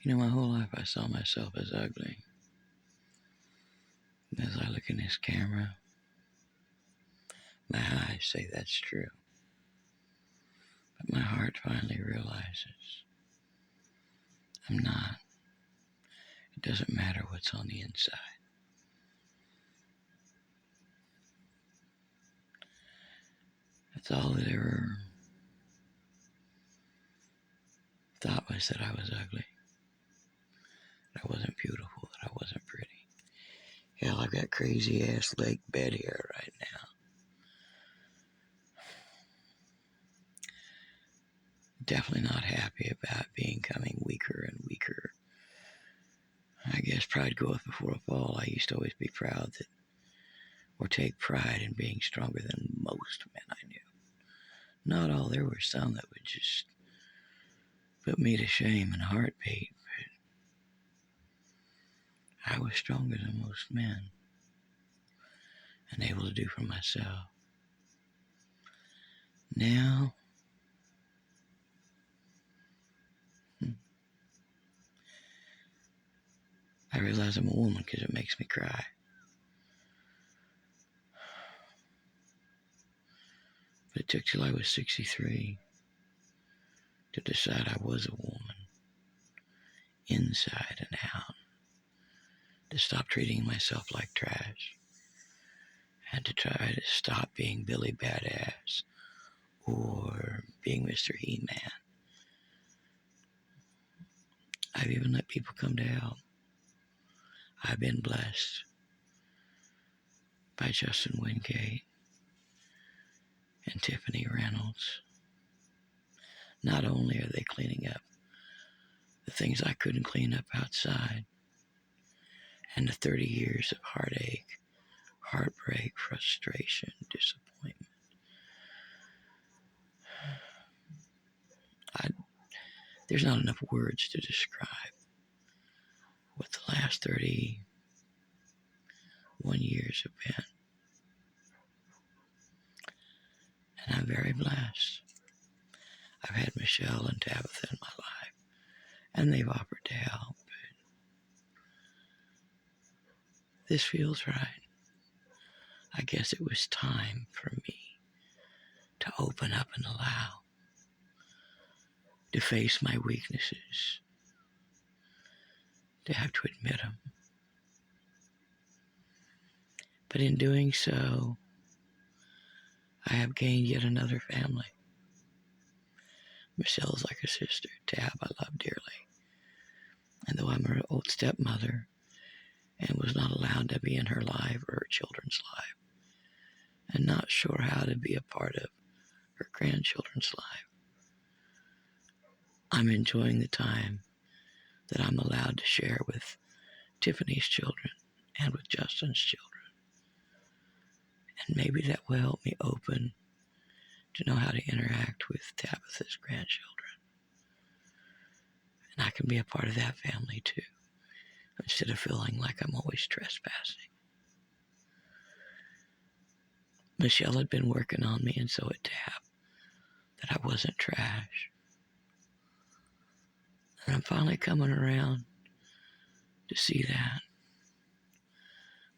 You know, my whole life I saw myself as ugly. As I look in this camera, my eyes say that's true. But my heart finally realizes I'm not. It doesn't matter what's on the inside. That's all it ever thought was that I was ugly, that I wasn't beautiful, that I wasn't pretty. Hell, I've got crazy ass leg bed hair right now. Definitely not happy about becoming weaker and weaker. I guess pride goeth before a fall. I used to always be proud that, or take pride in being stronger than most men I knew. Not all, there were some that would just put me to shame in a heartbeat, but I was stronger than most men and able to do for myself. Now, I realize I'm a woman because it makes me cry. But it took till I was 63 to decide I was a woman, inside and out, to stop treating myself like trash, and to try to stop being Billy Badass or being Mr. He-Man. I've even let people come to help. I've been blessed by Justin Wingate and Tiffany Reynolds. Not only are they cleaning up the things I couldn't clean up outside, and the 30 years of heartache, heartbreak, frustration, disappointment. There's not enough words to describe what the last 31 years have been. And I'm very blessed. I've had Michelle and Tabitha in my life, and they've offered to help. But this feels right. I guess it was time for me to open up and allow, to face my weaknesses, to have to admit them. But in doing so, I have gained yet another family. Michelle's like a sister. Tab I love dearly. And though I'm her old stepmother and was not allowed to be in her life or her children's life, and not sure how to be a part of her grandchildren's life, I'm enjoying the time that I'm allowed to share with Tiffany's children and with Justin's children. And maybe that will help me open to know how to interact with Tabitha's grandchildren. And I can be a part of that family too, instead of feeling like I'm always trespassing. Michelle had been working on me, and so had Tab, that I wasn't trash. And I'm finally coming around to see that.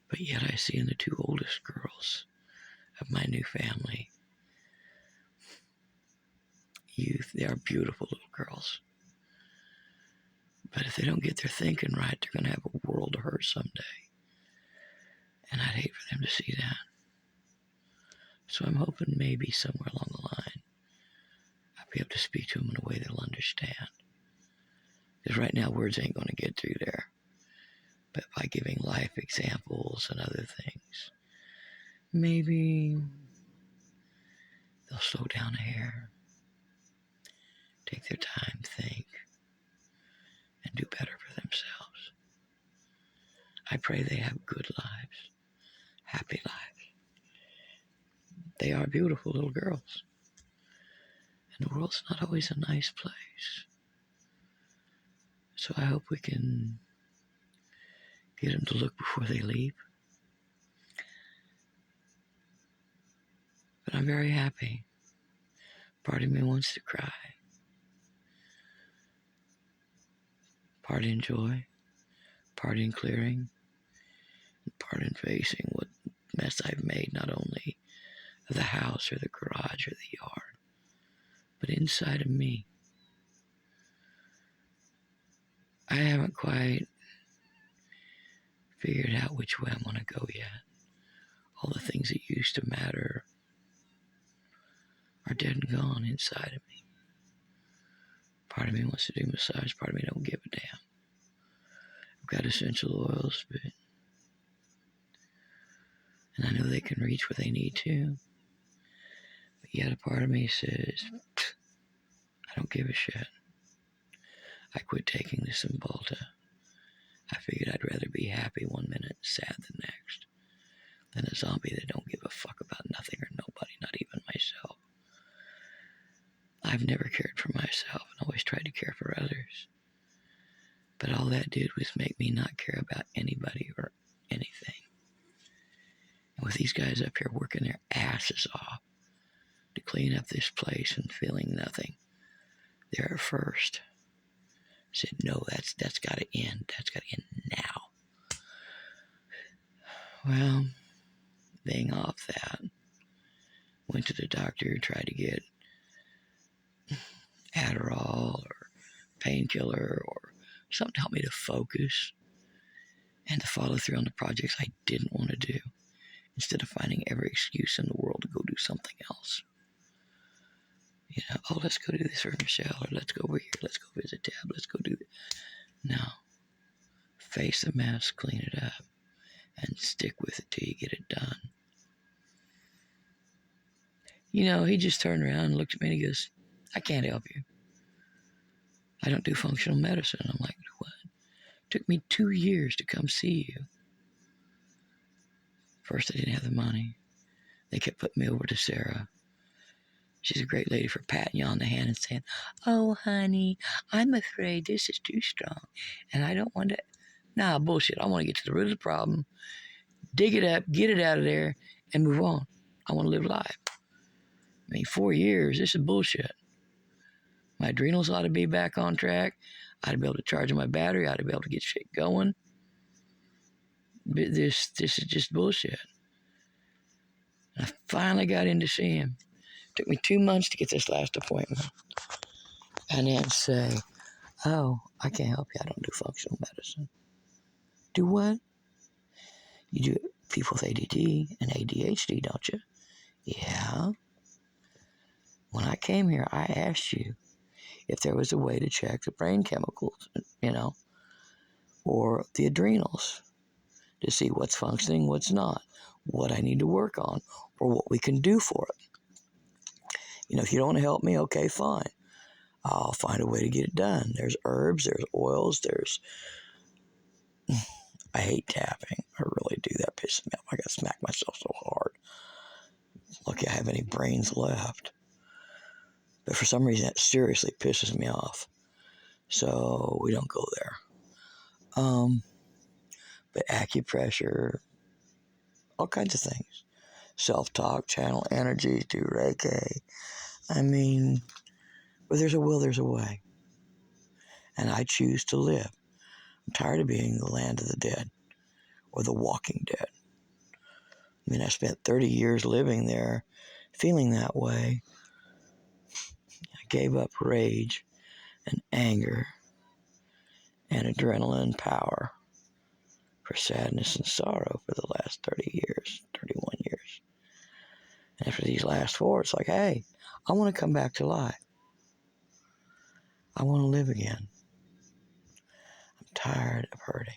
But yet I see in the two oldest girls of my new family, youth, they are beautiful little girls. But if they don't get their thinking right, they're going to have a world of hurt someday. And I'd hate for them to see that. So I'm hoping maybe somewhere along the line, I'll be able to speak to them in a way they'll understand. Because right now, words ain't going to get through there. But by giving life examples and other things, maybe they'll slow down a hair, take their time, think, and do better for themselves. I pray they have good lives, happy lives. They are beautiful little girls. And the world's not always a nice place. So I hope we can get them to look before they leap. But I'm very happy. Part of me wants to cry. part in joy, part in clearing, and part in facing what mess I've made, not only of the house or the garage or the yard, but inside of me. I haven't quite figured out which way I want to go yet. All the things that used to matter are dead and gone inside of me. Part of me wants to do massage, part of me don't give a damn. I've got essential oils, and I know they can reach where they need to. But yet a part of me says, I don't give a shit. I quit taking the Cymbalta. I figured I'd rather be happy one minute, sad the next, than a zombie that don't give a fuck about nothing or nobody, not even myself. I've never cared for myself and always tried to care for others. But all that did was make me not care about anybody or anything. And with these guys up here working their asses off to clean up this place and feeling nothing, they're at first. I said, no, that's got to end. That's got to end now. Well, being off that, went to the doctor, tried to get Adderall or painkiller or something to help me to focus and to follow through on the projects I didn't want to do, instead of finding every excuse in the world to go do something else. You know, oh, let's go do this for Michelle, or let's go over here, let's go visit Tab, let's go do it. No. Face the mess, clean it up, and stick with it till you get it done. You know, he just turned around and looked at me and he goes, I can't help you. I don't do functional medicine. I'm like, what? It took me 2 years to come see you. First, I didn't have the money. They kept putting me over to Sarah. She's a great lady for patting you on the hand and saying, oh, honey, I'm afraid this is too strong, and I don't want to. Nah, bullshit. I want to get to the root of the problem, dig it up, get it out of there, and move on. I want to live life. I mean, 4 years, this is bullshit. My adrenals ought to be back on track. I'd be able to charge my battery. I'd be able to get shit going. But this is just bullshit. And I finally got in to see him. It took me 2 months to get this last appointment. And then say, oh, I can't help you. I don't do functional medicine. Do what? You do people with ADD and ADHD, don't you? Yeah. When I came here, I asked you if there was a way to check the brain chemicals, you know, or the adrenals to see what's functioning, what's not, what I need to work on, or what we can do for it. You know, if you don't want to help me, okay, fine. I'll find a way to get it done. There's herbs, there's oils, I hate tapping. I really do. That pisses me off. I got to smack myself so hard. Lucky I have any brains left. But for some reason, that seriously pisses me off. So we don't go there. But acupressure, all kinds of things. Self-talk, channel energy, do Reiki. I mean, where there's a will, there's a way. And I choose to live. I'm tired of being the land of the dead or the walking dead. I mean, I spent 30 years living there, feeling that way. I gave up rage and anger and adrenaline power for sadness and sorrow for the last 30 years, 31 years. And after these last 4, it's like, hey, I want to come back to life. I want to live again. I'm tired of hurting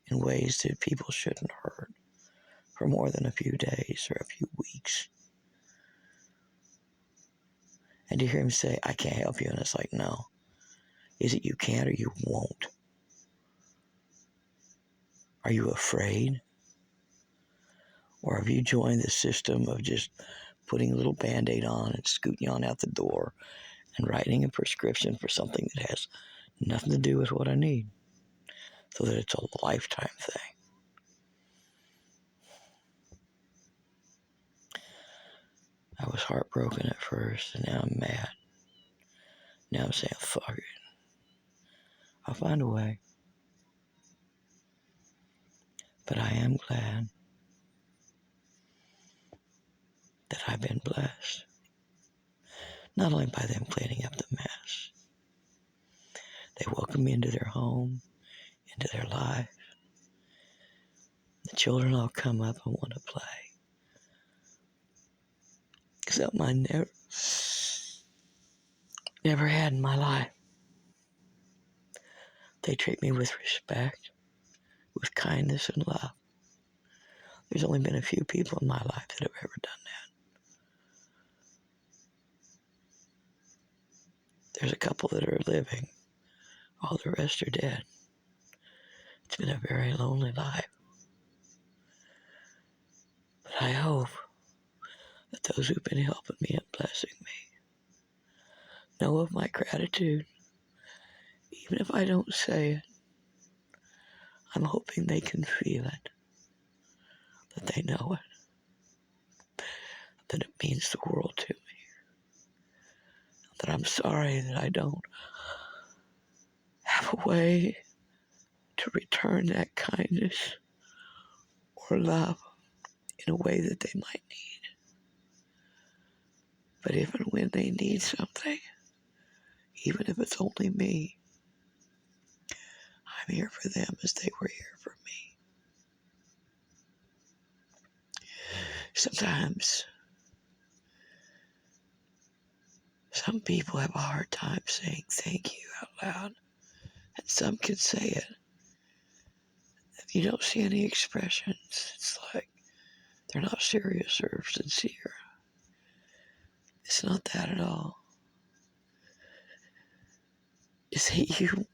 in ways that people shouldn't hurt for more than a few days or a few weeks. And to hear him say, I can't help you, and it's like, no. Is it you can't or you won't? Are you afraid? Or have you joined the system of just putting a little Band-Aid on and scooting on out the door and writing a prescription for something that has nothing to do with what I need, so that it's a lifetime thing? I was heartbroken at first, and now I'm mad. Now I'm saying, fuck it. I'll find a way. But I am glad that I've been blessed. Not only by them cleaning up the mess. They welcome me into their home, into their life. The children all come up and want to play. Something I never had in my life. They treat me with respect, with kindness and love. There's only been a few people in my life that have ever done that. There's a couple that are living. All the rest are dead. It's been a very lonely life. But I hope that those who've been helping me and blessing me know of my gratitude. Even if I don't say it, I'm hoping they can feel it. That they know it. That it means the world to me. That I'm sorry that I don't have a way to return that kindness or love in a way that they might need. But even when they need something, even if it's only me, I'm here for them as they were here for me. Sometimes, some people have a hard time saying thank you out loud, and some can say it. If you don't see any expressions, it's like they're not serious or sincere. It's not that at all. It's that you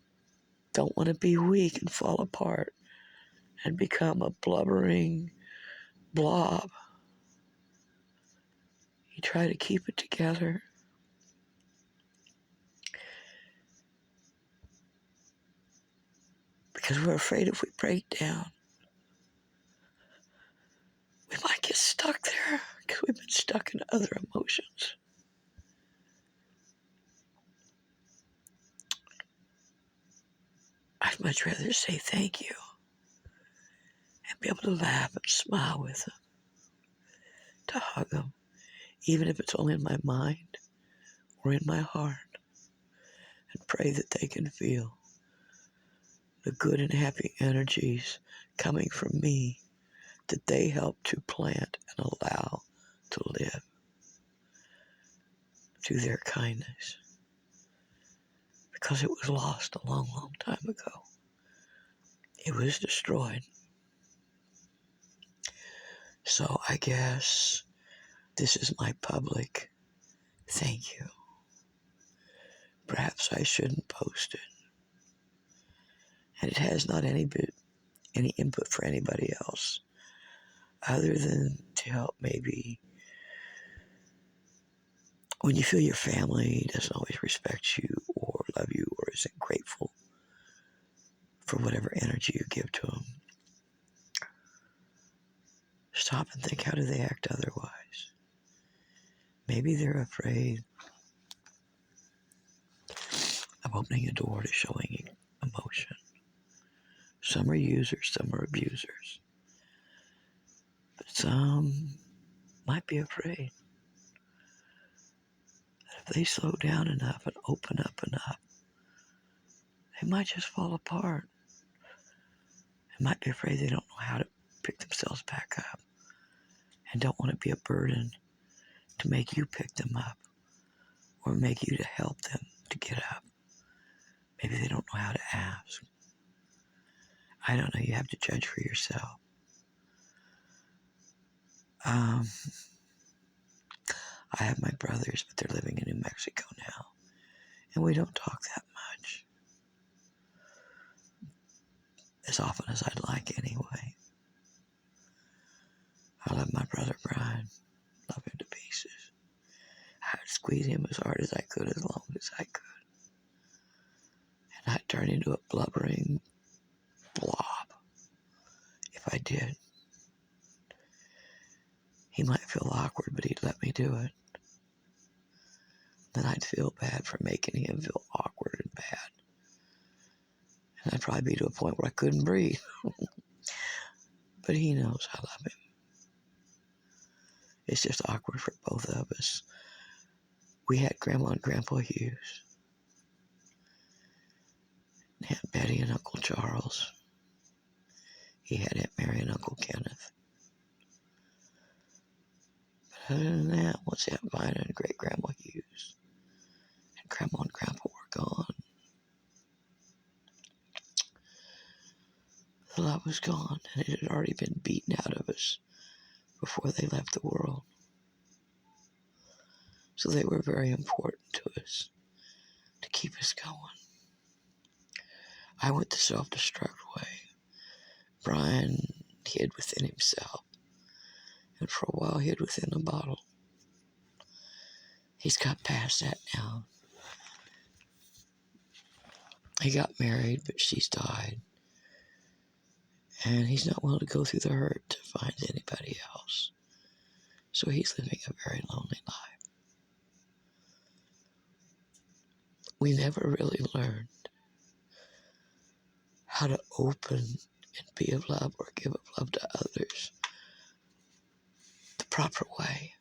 don't want to be weak and fall apart and become a blubbering blob. You try to keep it together. Because we're afraid if we break down, we might get stuck there because we've been stuck in other emotions. I'd much rather say thank you and be able to laugh and smile with them, to hug them, even if it's only in my mind or in my heart, and pray that they can feel the good and happy energies coming from me that they help to plant and allow to live through their kindness. Because it was lost a long, long time ago. It was destroyed. So I guess this is my public thank you. Perhaps I shouldn't post it. And it has not any input for anybody else other than to help maybe when you feel your family doesn't always respect you or love you or isn't grateful for whatever energy you give to them. Stop and think, how do they act otherwise? Maybe they're afraid of opening a door to showing emotion. Some are users, some are abusers. But some might be afraid that if they slow down enough and open up enough, they might just fall apart. They might be afraid they don't know how to pick themselves back up and don't want to be a burden to make you pick them up or make you to help them to get up. Maybe they don't know how to ask. I don't know. You have to judge for yourself. I have my brothers, but they're living in New Mexico now, and we don't talk that much. As often as I'd like anyway. I love my brother Brian. Love him to pieces. I'd squeeze him as hard as I could, as long as I could. And I'd turn into a blubbering blob if I did. He might feel awkward, but he'd let me do it. Then I'd feel bad for making him feel awkward and bad. And I'd probably be to a point where I couldn't breathe. But he knows I love him. It's just awkward for both of us. We had Grandma and Grandpa Hughes. Aunt Betty and Uncle Charles. He had Aunt Mary and Uncle Kenneth. But other than that, once Aunt Vina and Great Grandma Hughes and Grandma and Grandpa were gone, the love was gone, and it had already been beaten out of us before they left the world. So they were very important to us to keep us going. I went the self-destruct way. Brian hid within himself, and for a while hid within a bottle. He's got past that now. He got married, but she's died. And he's not willing to go through the hurt to find anybody else. So he's living a very lonely life. We never really learned how to open and be of love or give of love to others the proper way.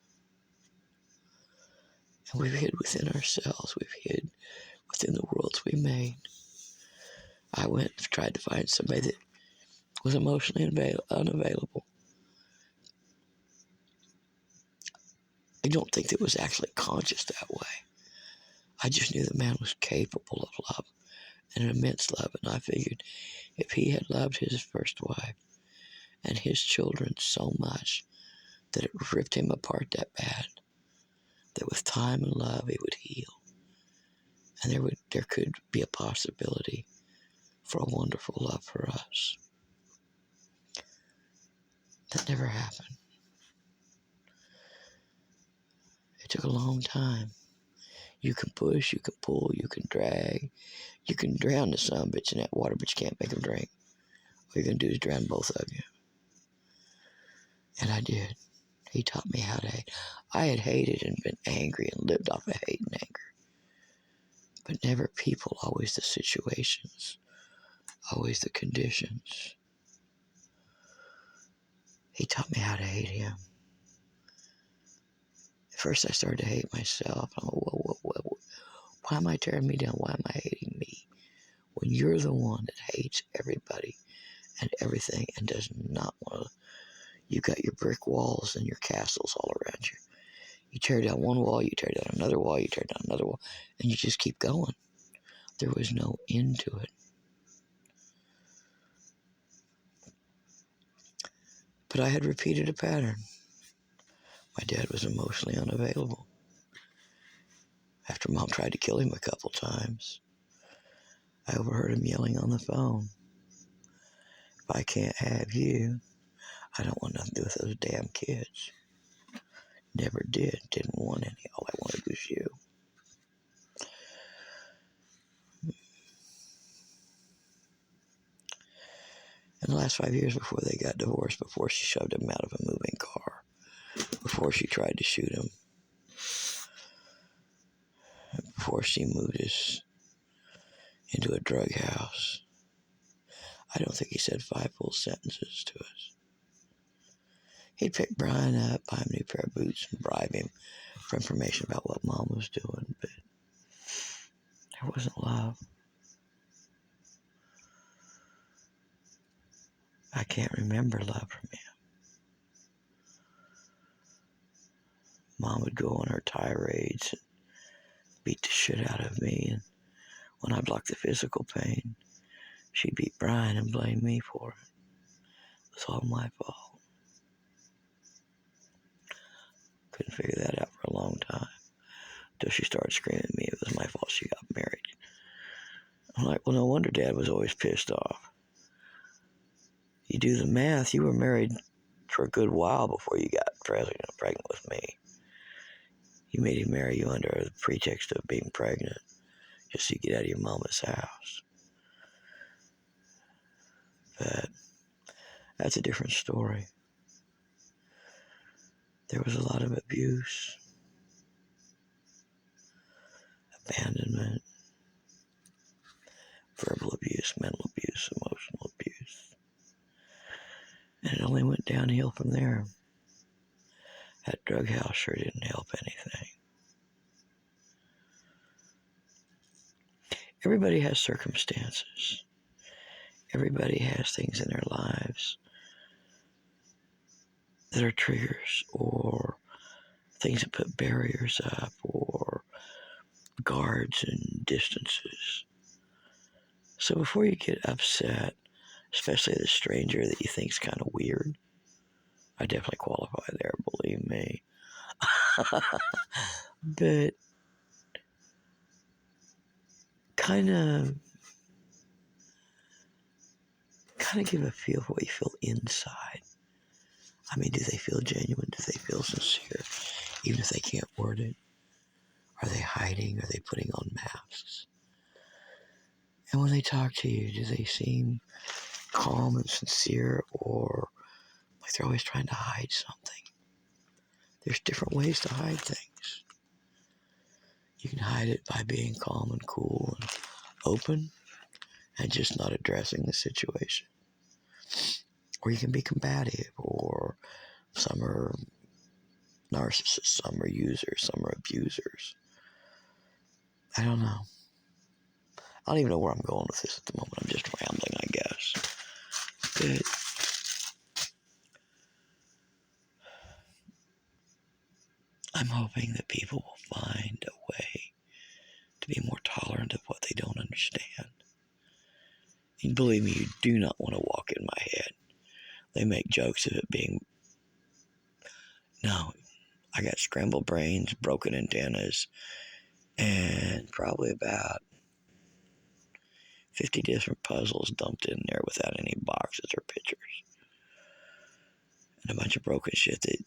And we've hid within ourselves. We've hid within the worlds we made. I went and tried to find somebody that was emotionally unavailable. I don't think that was actually conscious that way. I just knew the man was capable of love, and an immense love, and I figured if he had loved his first wife and his children so much that it ripped him apart that bad, that with time and love it would heal, and there could be a possibility for a wonderful love for us. That never happened. It took a long time. You can push, you can pull, you can drag, you can drown the son of a bitch in that water, but you can't make him drink. All you're going to do is drown both of you. And I did. He taught me how to hate. I had hated and been angry and lived off of hate and anger. But never people, always the situations, always the conditions. He taught me how to hate him. At first I started to hate myself. I'm like, whoa. Why am I tearing me down? Why am I hating me? When you're the one that hates everybody and everything and does not want to, you got your brick walls and your castles all around you. You tear down one wall, you tear down another wall, you tear down another wall, and you just keep going. There was no end to it. But I had repeated a pattern. My dad was emotionally unavailable. After Mom tried to kill him a couple times, I overheard him yelling on the phone, "If I can't have you, I don't want nothing to do with those damn kids." Never did. Didn't want any. All I wanted was you. In the last 5 years before they got divorced, before she shoved him out of a moving car, before she tried to shoot him, before she moved us into a drug house, I don't think he said 5 full sentences to us. He'd pick Brian up, buy him a new pair of boots, and bribe him for information about what Mom was doing, but there wasn't love. I can't remember love from him. Mom would go on her tirades and beat the shit out of me, and when I blocked the physical pain, she'd beat Brian and blame me for it. It was all my fault. Couldn't figure that out for a long time, until she started screaming at me it was my fault she got married. I'm like, well, no wonder Dad was always pissed off. You do the math, you were married for a good while before you got pregnant with me. You made him marry you under the pretext of being pregnant, just so you get out of your mama's house. But that's a different story. There was a lot of abuse, abandonment, verbal abuse, mental abuse, emotional abuse. And it only went downhill from there. That drug house sure didn't help anything. Everybody has circumstances. Everybody has things in their lives that are triggers or things that put barriers up or guards and distances. So before you get upset, especially the stranger that you think is kind of weird, I definitely qualify there, believe me. But kind of give a feel for what you feel inside. I mean, do they feel genuine? Do they feel sincere? Even if they can't word it? Are they hiding? Are they putting on masks? And when they talk to you, do they seem calm and sincere, or like they're always trying to hide something? There's different ways to hide things. You can hide it by being calm and cool and open and just not addressing the situation. Or you can be combative, or some are narcissists, some are users, some are abusers. I don't know. I don't even know where I'm going with this at the moment. I'm just rambling, I guess. But I'm hoping that people will find a way to be more tolerant of what they don't understand. And believe me, you do not want to walk in my head. They make jokes of it being, no, I got scrambled brains, broken antennas, and probably about 50 different puzzles dumped in there without any boxes or pictures. And a bunch of broken shit that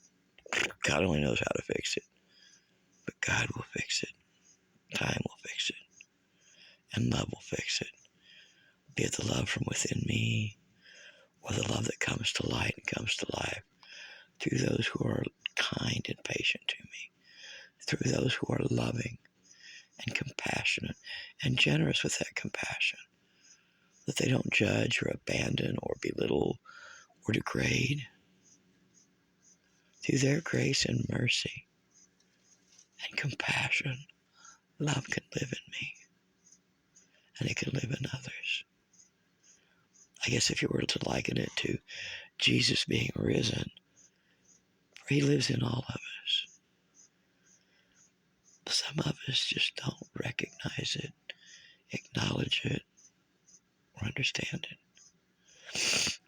God only knows how to fix it. But God will fix it. Time will fix it. And love will fix it. Be it the love from within me, or the love that comes to light and comes to life through those who are kind and patient to me, through those who are loving and compassionate and generous with that compassion, that they don't judge or abandon or belittle or degrade. Through their grace and mercy and compassion, love can live in me, and it can live in others. I guess if you were to liken it to Jesus being risen, he lives in all of us. Some of us just don't recognize it, acknowledge it, or understand it.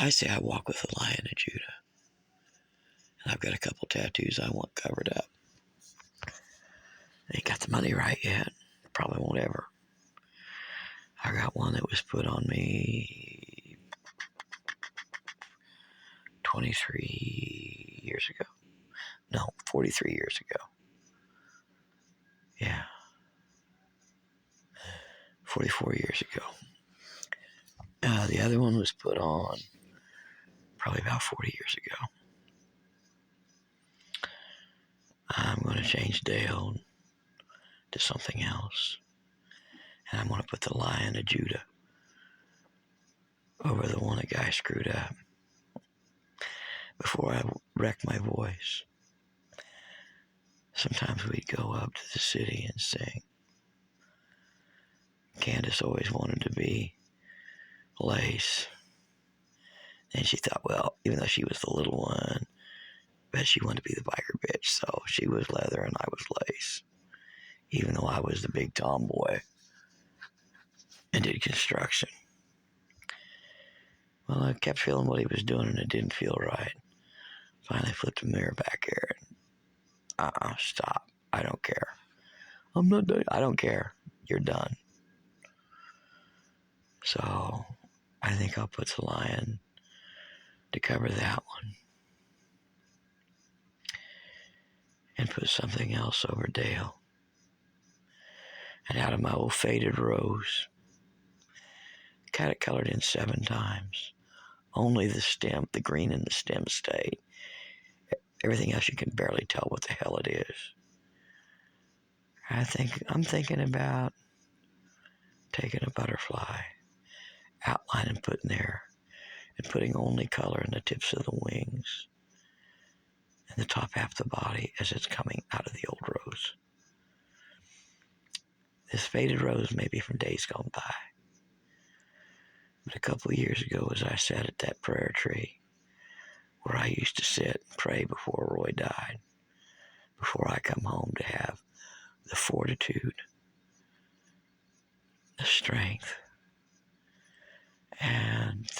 I say I walk with the Lion of Judah, and I've got a couple tattoos I want covered up. I ain't got the money right yet. Probably won't ever. I got one that was put on me 23 years ago. No, 43 years ago. Yeah. 44 years ago. The other one was put on probably about 40 years ago. I'm going to change Dale to something else. And I'm going to put the Lion of Judah over the one a guy screwed up before I wrecked my voice. Sometimes we'd go up to the city and sing. Candace always wanted to be Lace. And she thought, well, even though she was the little one, but she wanted to be the biker bitch. So she was Leather and I was Lace. Even though I was the big tomboy and did construction. Well, I kept feeling what he was doing and it didn't feel right. Finally flipped the mirror back here and stop. I don't care. I'm not done. I don't care. You're done. So I think I'll put the Lion to cover that one. And put something else over Dale. And out of my old faded rose, got it colored in 7 times. Only the stem, the green in the stem stayed. Everything else you can barely tell what the hell it is. I'm thinking about taking a butterfly, outlining, putting there, and putting only color in the tips of the wings and the top half of the body as it's coming out of the old rose. This faded rose may be from days gone by, but a couple of years ago, as I sat at that prayer tree where I used to sit and pray before Roy died, before I come home to have the fortitude, the strength, and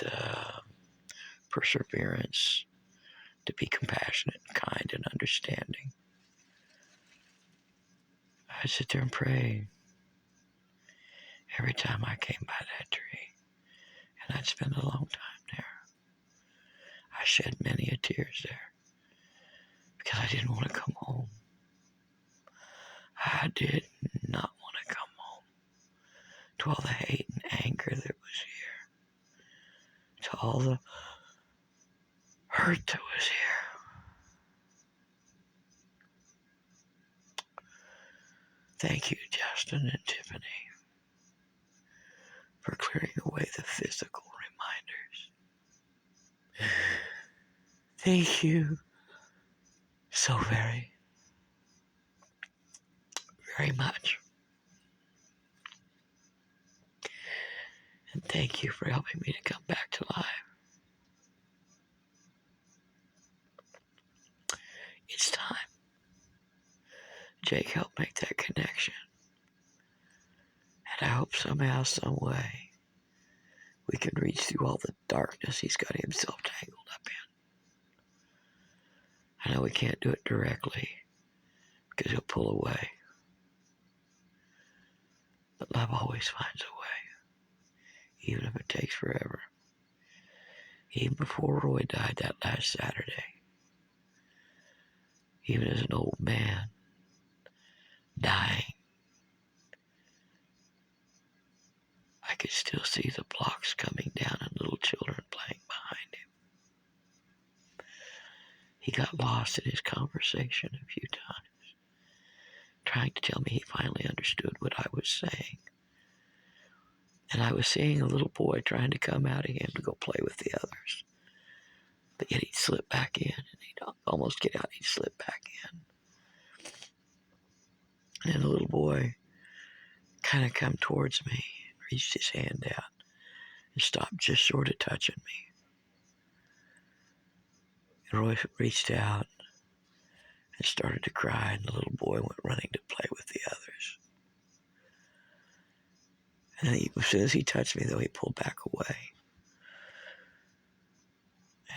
perseverance to be compassionate, kind, and understanding. I'd sit there and pray every time I came by that tree, and I'd spend a long time there. I shed many a tears there because I didn't want to come home. I did not want to come home to all the hate and anger that was here, to all the hurt that was here. Thank you, Justin and Tiffany, for clearing away the physical reminders. Thank you so very, very much. And thank you for helping me to come back to life. It's time. Jake helped make that connection. And I hope somehow, some way, we can reach through all the darkness he's got himself tangled up in. I know we can't do it directly because he'll pull away. But love always finds a way, even if it takes forever. Even before Roy died that last Saturday, even as an old man dying, I could still see the blocks coming down and little children playing behind him. He got lost in his conversation a few times, trying to tell me he finally understood what I was saying. And I was seeing a little boy trying to come out of him to go play with the others. But yet he'd slip back in, and he'd almost get out, he'd slip back in. And then the little boy kind of come towards me, reached his hand out, and stopped just short of touching me. And Roy reached out and started to cry, and the little boy went running to play with the others. And then as soon as he touched me, though, he pulled back away.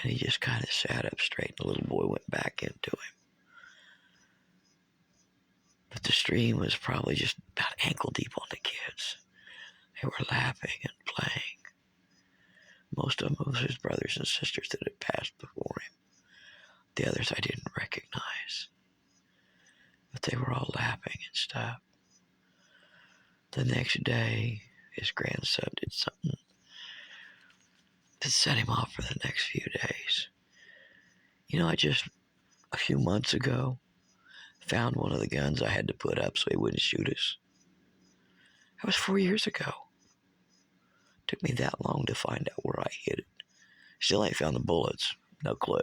And he just kind of sat up straight, and the little boy went back into him. But the stream was probably just about ankle deep on the kids. They were laughing and playing. Most of them was his brothers and sisters that had passed before him. The others I didn't recognize. But they were all laughing and stuff. The next day, his grandson did something to set him off for the next few days. You know, I just, a few months ago, found one of the guns I had to put up so he wouldn't shoot us. That was 4 years ago. It took me that long to find out where I hid it. Still ain't found the bullets. No clue.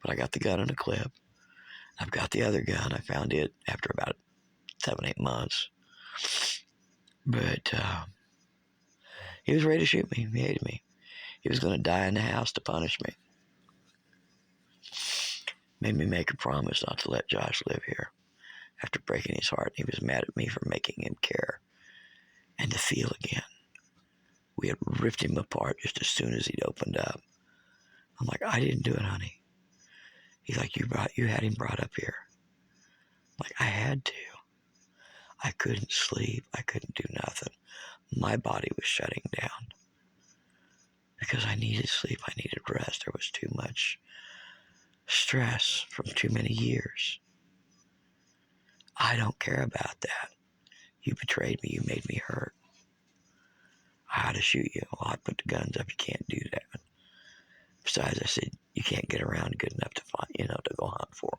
But I got the gun in a clip. I've got the other gun. I found it after about 7-8 months. But he was ready to shoot me. He hated me. He was going to die in the house to punish me. Made me make a promise not to let Josh live here after breaking his heart. He was mad at me for making him care and to feel again. We had ripped him apart just as soon as he'd opened up. I'm like, I didn't do it, honey. He's like, you had him brought up here. I'm like, I had to. I couldn't sleep. I couldn't do nothing. My body was shutting down because I needed sleep. I needed rest. There was too much stress from too many years. I don't care about that. You betrayed me. You made me hurt. I had to shoot you. Well, I put the guns up. You can't do that. Besides, I said, you can't get around good enough to find, to go hunt for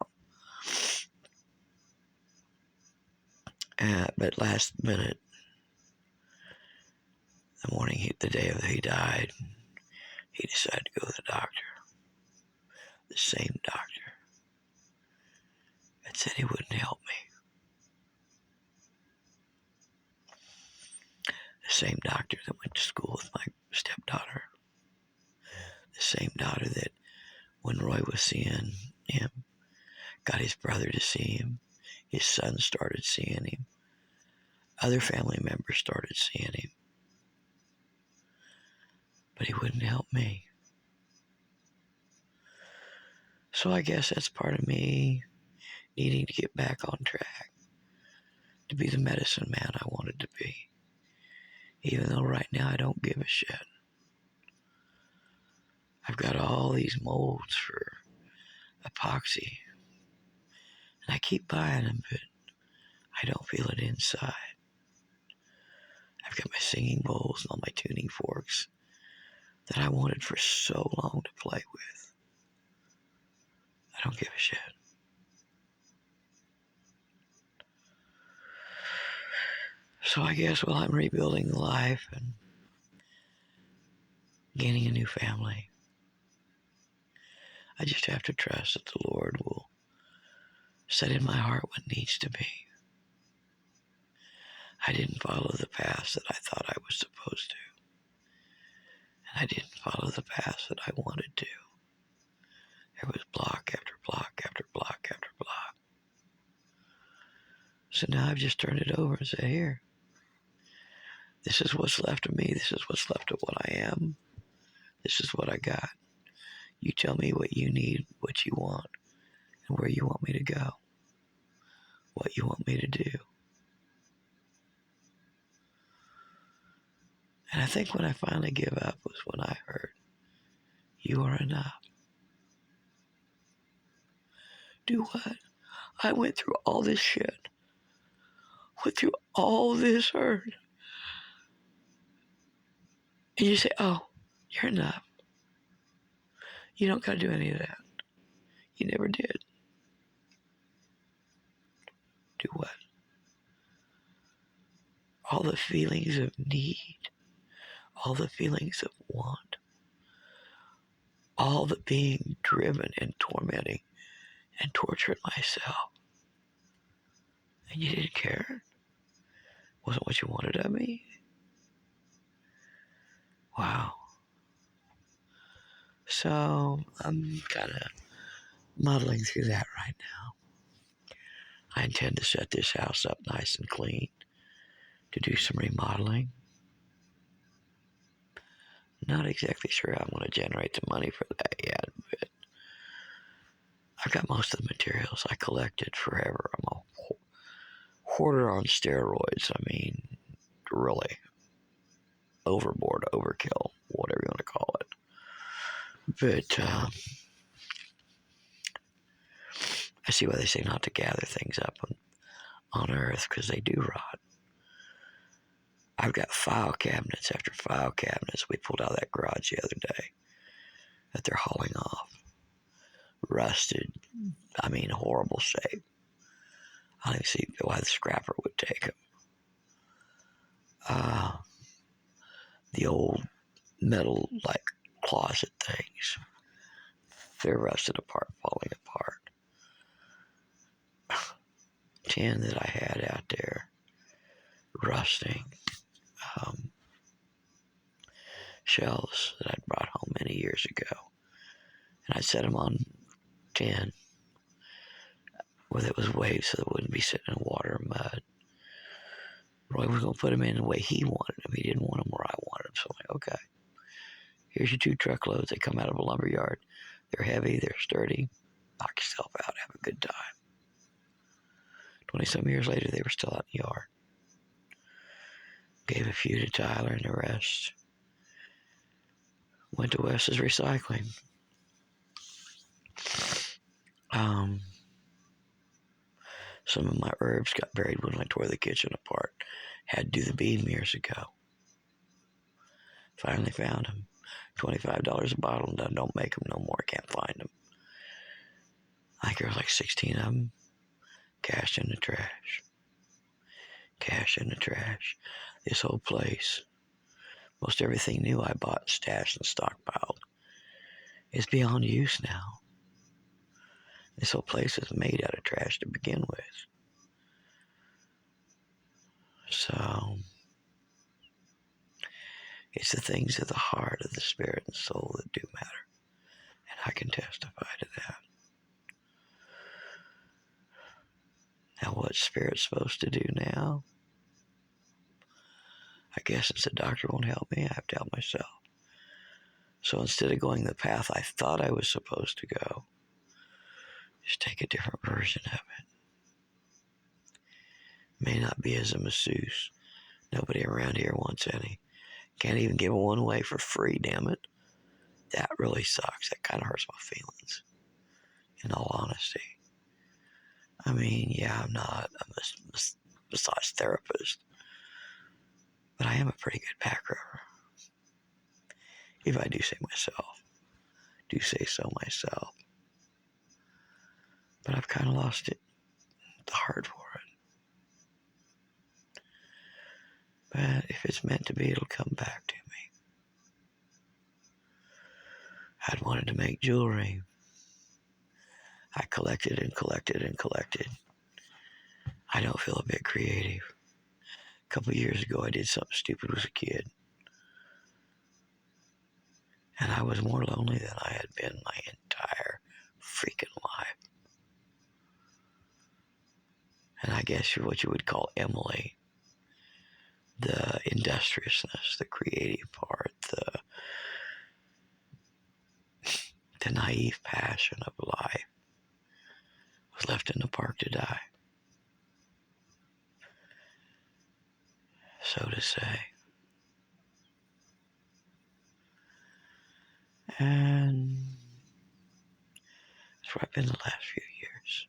them. But last minute, The morning, the day of he died, he decided to go to the doctor. The same doctor that said he wouldn't help me. The same doctor that went to school with my stepdaughter. The same doctor that when Roy was seeing him, got his brother to see him. His son started seeing him. Other family members started seeing him. But he wouldn't help me. So I guess that's part of me needing to get back on track. To be the medicine man I wanted to be. Even though right now I don't give a shit. I've got all these molds for epoxy. And I keep buying them, but I don't feel it inside. I've got my singing bowls and all my tuning forks that I wanted for so long to play with. I don't give a shit. So I guess while I'm rebuilding life and gaining a new family, I just have to trust that the Lord will set in my heart what needs to be. I didn't follow the path that I thought I was supposed to. And I didn't follow the path that I wanted to. There was block after block after block after block. So now I've just turned it over and said, here, this is what's left of me. This is what's left of what I am. This is what I got. You tell me what you need, what you want, and where you want me to go. What you want me to do. And I think when I finally give up was when I heard, you are enough. Do what? I went through all this shit. Went through all this hurt. And you say, oh, you're enough. You don't got to do any of that. You never did. Do what? All the feelings of need. All the feelings of want. All the being driven and tormenting and torturing myself. And you didn't care? Wasn't what you wanted of me? Wow. So I'm kind of muddling through that right now. I intend to set this house up nice and clean, to do some remodeling. Not exactly sure how I'm going to generate the money for that yet, but I've got most of the materials I collected forever. I'm a hoarder on steroids. I mean, really overboard, overkill, whatever you want to call it. But I see why they say not to gather things up on earth, because they do rot. I've got file cabinets after file cabinets we pulled out of that garage the other day that they're hauling off. Rusted, I mean, horrible shape. I don't even see why the scrapper would take them. The old metal, like, closet things. They're rusted apart, falling apart. Tin that I had out there, rusting. Shelves that I'd brought home many years ago. And I set them on tin where it was waves so they wouldn't be sitting in water or mud. Roy was going to put them in the way he wanted them. He didn't want them where I wanted them. So I'm like, okay, here's your 2 truckloads. They come out of a lumber yard. They're heavy. They're sturdy. Knock yourself out. Have a good time. 20-some years later, they were still out in the yard. Gave a few to Tyler, and the rest went to Wes's Recycling. Some of my herbs got buried when I tore the kitchen apart. Had to do the bean years ago. Finally found them. $25 a bottle. Don't make them no more. Can't find them. I think there was like 16 of them. Cash in the trash. Cash in the trash. This whole place Most everything new I bought, stashed, and stockpiled is beyond use now. This whole place is made out of trash to begin with. So, it's the things of the heart, of the spirit and soul that do matter. And I can testify to that. Now, what Spirit's supposed to do now? I guess since the doctor won't help me, I have to help myself. So instead of going the path I thought I was supposed to go, just take a different version of it. May not be as a masseuse. Nobody around here wants any. Can't even give one away for free, damn it. That really sucks. That kind of hurts my feelings, in all honesty. I mean, yeah, I'm not a massage therapist, but I am a pretty good back rubber. If I do say so myself. But I've kind of lost the heart for it. But if it's meant to be, it'll come back to me. I'd wanted to make jewelry. I collected and collected and collected. I don't feel a bit creative. A couple of years ago, I did something stupid as a kid. And I was more lonely than I had been my entire freaking life. And I guess what you would call Emily, the industriousness, the creative part, the naive passion of life was left in the park to die, so to say. And that's where I've been the last few years.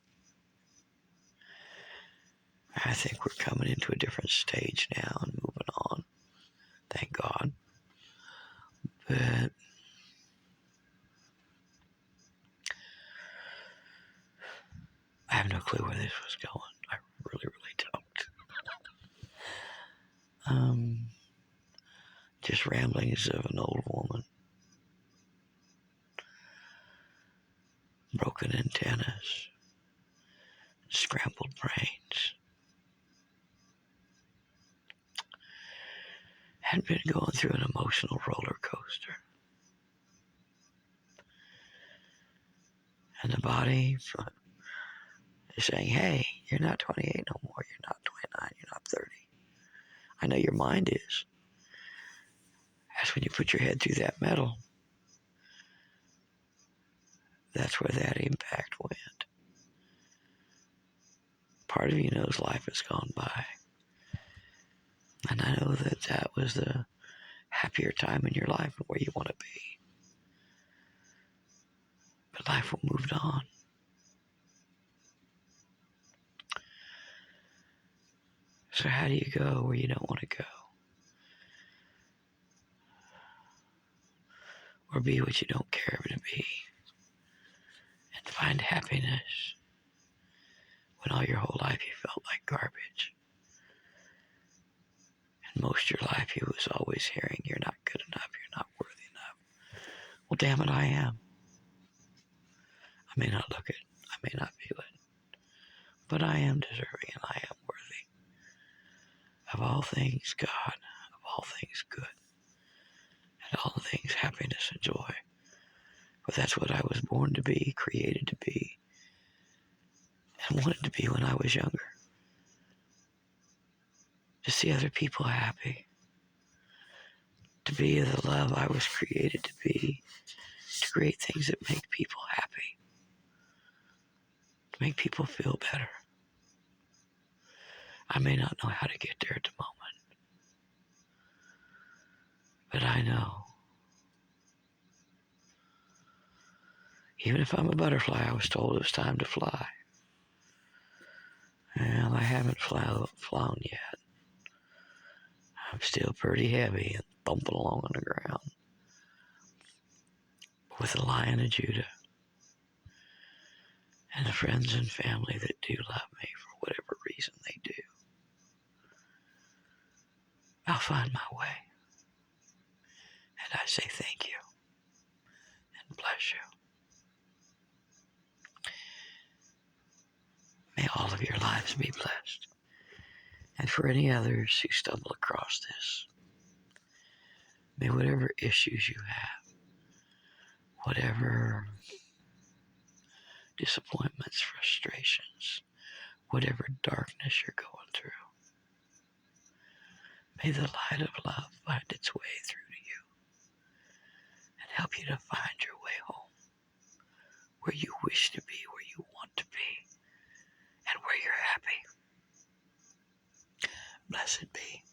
I think we're coming into a different stage now and moving on. Thank God. But I have no clue where this was going. I really don't. Just ramblings of an old woman. Broken antennas. Scrambled brains. Had been going through an emotional roller coaster. And the body is saying, hey, you're not 28 no more. You're not 29. You're not 30. I know your mind is. That's when you put your head through that metal. That's where that impact went. Part of you knows life has gone by. And I know that that was the happier time in your life and where you want to be. But life will move on. So how do you go where you don't want to go? Or be what you don't care to be? And find happiness when all your whole life you felt like garbage. And most of your life you was always hearing, you're not good enough, you're not worthy enough. Well, damn it, I am. I may not look it, I may not feel it, but I am deserving and I am worthy of all things God, of all things good, and all things happiness and joy. But that's what I was born to be, created to be, and wanted to be when I was younger. To see other people happy, to be the love I was created to be, to create things that make people happy, to make people feel better. I may not know how to get there at the moment, but I know. Even if I'm a butterfly, I was told it was time to fly. Well, I haven't flown yet. I'm still pretty heavy and thumping along on the ground. But with the Lion of Judah and the friends and family that do love me for whatever reason they do, I'll find my way. And I say thank you and bless you. May all of your lives be blessed. And for any others who stumble across this, may whatever issues you have, whatever disappointments, frustrations, whatever darkness you're going through, may the light of love find its way through to you and help you to find your way home, where you wish to be, where you want to be, and where you're happy. Blessed be.